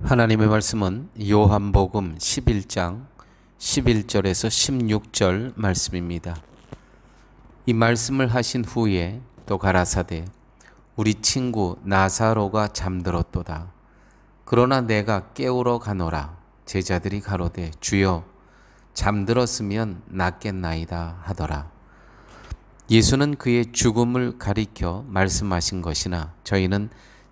하나님의 말씀은 요한복음 11장 11절에서 16절 말씀입니다. 이 말씀을 하신 후에 또 가라사대 우리 친구 나사로가 잠들었도다. 그러나 내가 깨우러 가노라. 제자들이 가로되 주여 잠들었으면 낫겠나이다 하더라. 예수는 그의 죽음을 가리켜 말씀하신 것이나 저희는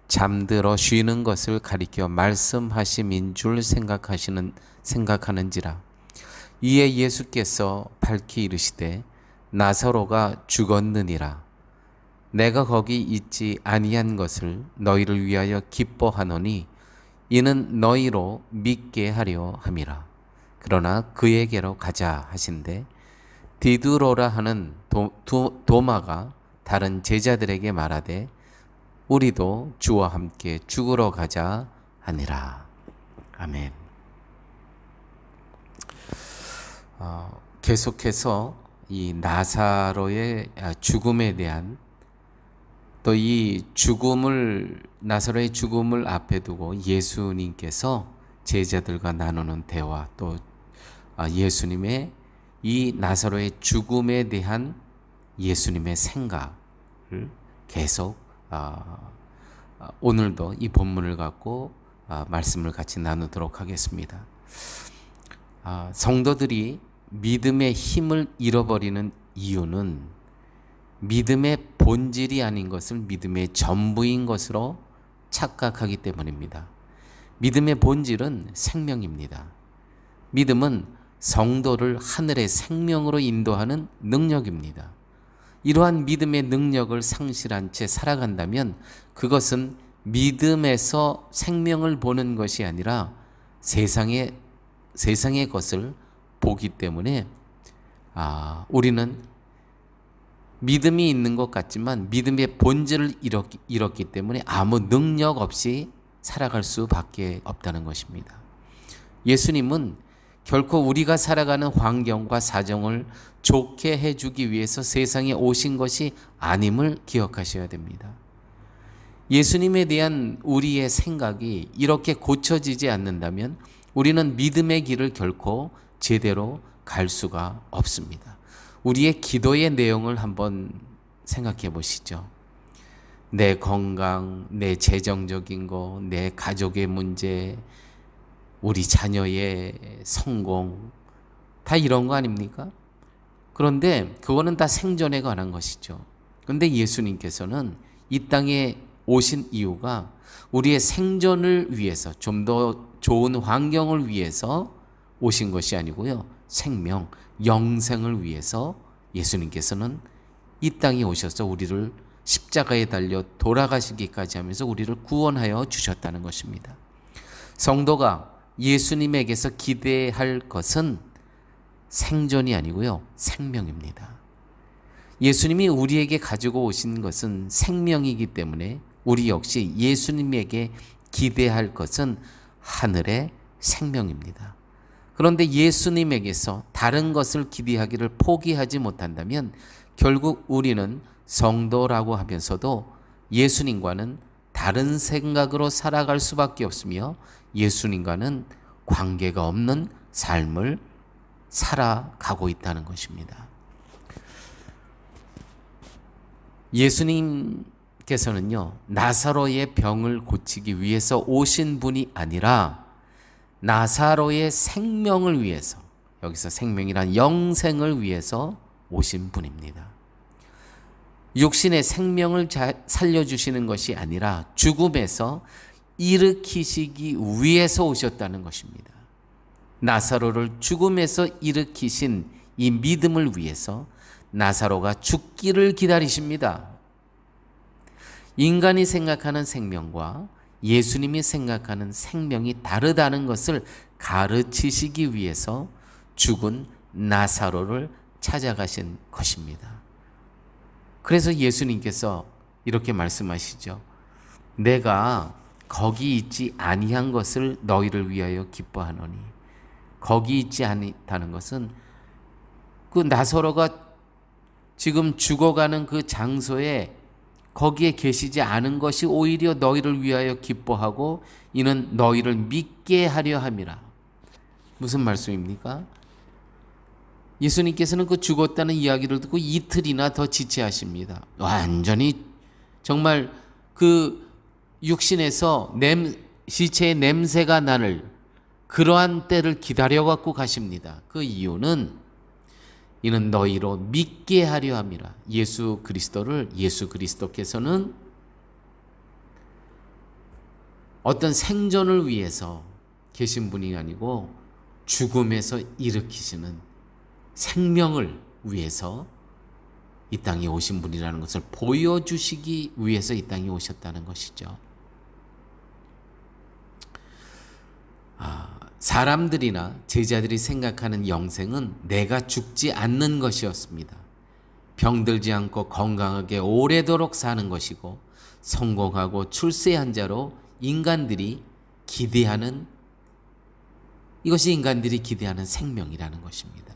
잠들어 쉬는 것을 가리켜 말씀하심인 줄 생각하는지라. 이에 예수께서 밝히 이르시되 나사로가 죽었느니라. 내가 거기 있지 아니한 것을 너희를 위하여 기뻐하노니 이는 너희로 믿게 하려 함이라. 그러나 그에게로 가자 하신대 디두로라 하는 도마가 다른 제자들에게 말하되 우리도 주와 함께 죽으러 가자 하니라. 아멘. 계속해서 이 나사로의 죽음에 대한 또 이 나사로의 죽음을 앞에 두고 예수님께서 제자들과 나누는 대화, 또 예수님의 이 나사로의 죽음에 대한 예수님의 생각을 계속 오늘도 이 본문을 갖고 말씀을 같이 나누도록 하겠습니다. 성도들이 믿음의 힘을 잃어버리는 이유는 믿음의 본질이 아닌 것을 믿음의 전부인 것으로 착각하기 때문입니다. 믿음의 본질은 생명입니다. 믿음은 성도를 하늘의 생명으로 인도하는 능력입니다. 이러한 믿음의 능력을 상실한 채 살아간다면 그것은 믿음에서 생명을 보는 것이 아니라 세상의 것을 보기 때문에 우리는 믿음이 있는 것 같지만 믿음의 본질을 잃었기 때문에 아무 능력 없이 살아갈 수밖에 없다는 것입니다. 예수님은 결코 우리가 살아가는 환경과 사정을 좋게 해주기 위해서 세상에 오신 것이 아님을 기억하셔야 됩니다. 예수님에 대한 우리의 생각이 이렇게 고쳐지지 않는다면 우리는 믿음의 길을 결코 제대로 갈 수가 없습니다. 우리의 기도의 내용을 한번 생각해 보시죠. 내 건강, 내 재정적인 거, 내 가족의 문제, 우리 자녀의 성공, 다 이런 거 아닙니까? 그런데 그거는 다 생존에 관한 것이죠. 그런데 예수님께서는 이 땅에 오신 이유가 우리의 생존을 위해서, 좀 더 좋은 환경을 위해서 오신 것이 아니고요. 생명, 영생을 위해서 예수님께서는 이 땅에 오셔서 우리를 십자가에 달려 돌아가시기까지 하면서 우리를 구원하여 주셨다는 것입니다. 성도가 예수님에게서 기대할 것은 생존이 아니고요, 생명입니다. 예수님이 우리에게 가지고 오신 것은 생명이기 때문에 우리 역시 예수님에게 기대할 것은 하늘의 생명입니다. 그런데 예수님에게서 다른 것을 기대하기를 포기하지 못한다면 결국 우리는 성도라고 하면서도 예수님과는 다른 생각으로 살아갈 수밖에 없으며 예수님과는 관계가 없는 삶을 살아가고 있다는 것입니다. 예수님께서는요, 나사로의 병을 고치기 위해서 오신 분이 아니라 나사로의 생명을 위해서, 여기서 생명이란 영생을 위해서 오신 분입니다. 육신의 생명을 살려주시는 것이 아니라 죽음에서 일으키시기 위해서 오셨다는 것입니다. 나사로를 죽음에서 일으키신 이 믿음을 위해서 나사로가 죽기를 기다리십니다. 인간이 생각하는 생명과 예수님이 생각하는 생명이 다르다는 것을 가르치시기 위해서 죽은 나사로를 찾아가신 것입니다. 그래서 예수님께서 이렇게 말씀하시죠. 내가 거기 있지 아니한 것을 너희를 위하여 기뻐하노니. 거기 있지 않다는 것은 그 나사로가 지금 죽어가는 그 장소에 거기에 계시지 않은 것이 오히려 너희를 위하여 기뻐하고 이는 너희를 믿게 하려 함이라. 무슨 말씀입니까? 예수님께서는 그 죽었다는 이야기를 듣고 이틀이나 더 지체하십니다. 완전히 정말 그 육신에서 시체의 냄새가 나는 그러한 때를 기다려갖고 가십니다. 그 이유는 이는 너희로 믿게 하려 함이라. 예수 그리스도께서는 어떤 생존을 위해서 계신 분이 아니고 죽음에서 일으키시는 생명을 위해서 이 땅에 오신 분이라는 것을 보여주시기 위해서 이 땅에 오셨다는 것이죠. 사람들이나 제자들이 생각하는 영생은 내가 죽지 않는 것이었습니다. 병들지 않고 건강하게 오래도록 사는 것이고 성공하고 출세한 자로 인간들이 기대하는 생명이라는 것입니다.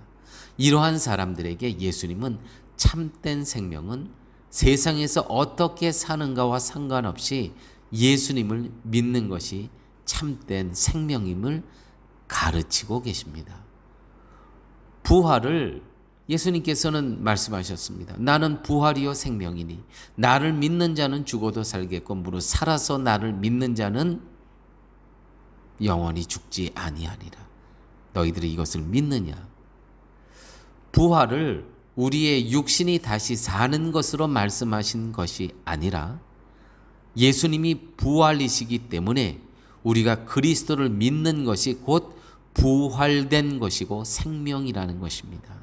이러한 사람들에게 예수님은 참된 생명은 세상에서 어떻게 사는가와 상관없이 예수님을 믿는 것이 참된 생명임을 가르치고 계십니다. 부활을 예수님께서는 말씀하셨습니다. 나는 부활이요 생명이니 나를 믿는 자는 죽어도 살겠고 무릇 살아서 나를 믿는 자는 영원히 죽지 아니하리라. 너희들이 이것을 믿느냐? 부활을 우리의 육신이 다시 사는 것으로 말씀하신 것이 아니라 예수님이 부활이시기 때문에 우리가 그리스도를 믿는 것이 곧 부활된 것이고 생명이라는 것입니다.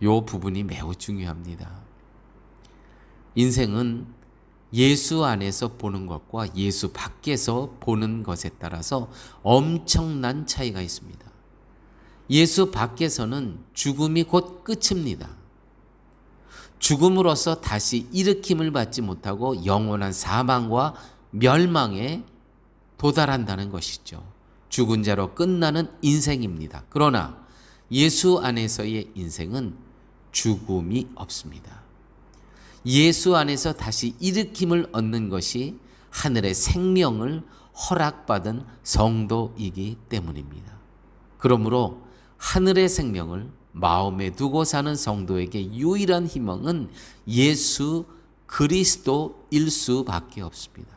이 부분이 매우 중요합니다. 인생은 예수 안에서 보는 것과 예수 밖에서 보는 것에 따라서 엄청난 차이가 있습니다. 예수 밖에서는 죽음이 곧 끝입니다. 죽음으로써 다시 일으킴을 받지 못하고 영원한 사망과 멸망에 도달한다는 것이죠. 죽은 자로 끝나는 인생입니다. 그러나 예수 안에서의 인생은 죽음이 없습니다. 예수 안에서 다시 일으킴을 얻는 것이 하늘의 생명을 허락받은 성도이기 때문입니다. 그러므로 하늘의 생명을 마음에 두고 사는 성도에게 유일한 희망은 예수 그리스도일 수밖에 없습니다.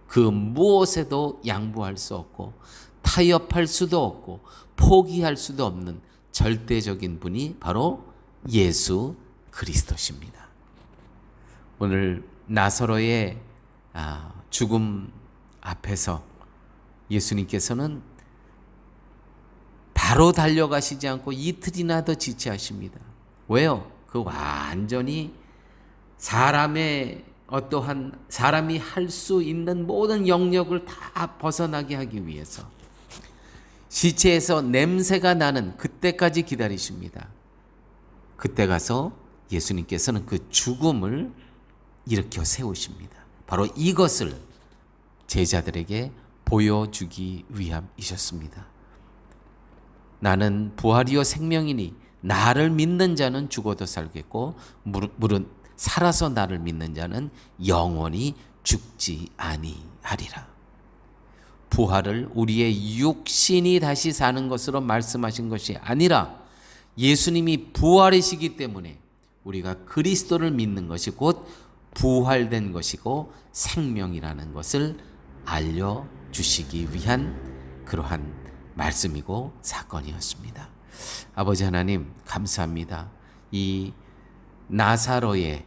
그 무엇에도 양보할 수 없고 타협할 수도 없고 포기할 수도 없는 절대적인 분이 바로 예수 그리스도십니다. 오늘 나사로의 죽음 앞에서 예수님께서는 바로 달려가시지 않고 이틀이나 더 지체하십니다. 왜요? 그 완전히 사람이 할 수 있는 모든 영역을 다 벗어나게 하기 위해서 시체에서 냄새가 나는 그때까지 기다리십니다. 그때 가서 예수님께서는 그 죽음을 일으켜 세우십니다. 바로 이것을 제자들에게 보여주기 위함이셨습니다. 나는 부활이요 생명이니 나를 믿는 자는 죽어도 살겠고 무릇 살아서 나를 믿는 자는 영원히 죽지 아니하리라. 부활을 우리의 육신이 다시 사는 것으로 말씀하신 것이 아니라 예수님이 부활이시기 때문에 우리가 그리스도를 믿는 것이 곧 부활된 것이고 생명이라는 것을 알려주시기 위한 그러한 말씀이고 사건이었습니다. 아버지 하나님 감사합니다. 이 나사로의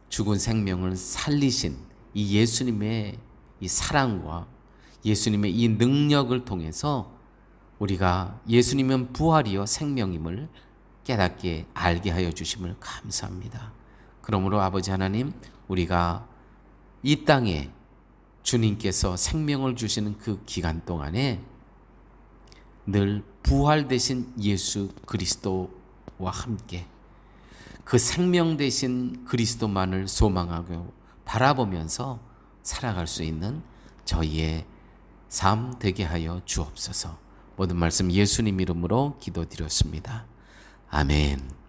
죽은 생명을 살리신 이 예수님의 이 사랑과 예수님의 이 능력을 통해서 우리가 예수님은 부활이요 생명임을 깨닫게 알게 하여 주심을 감사합니다. 그러므로 아버지 하나님 우리가 이 땅에 주님께서 생명을 주시는 그 기간 동안에 늘 부활 되신 예수 그리스도와 함께 그 생명 되신 그리스도만을 소망하고 바라보면서 살아갈 수 있는 저희의 삶 되게 하여 주옵소서. 모든 말씀 예수님 이름으로 기도드렸습니다. 아멘.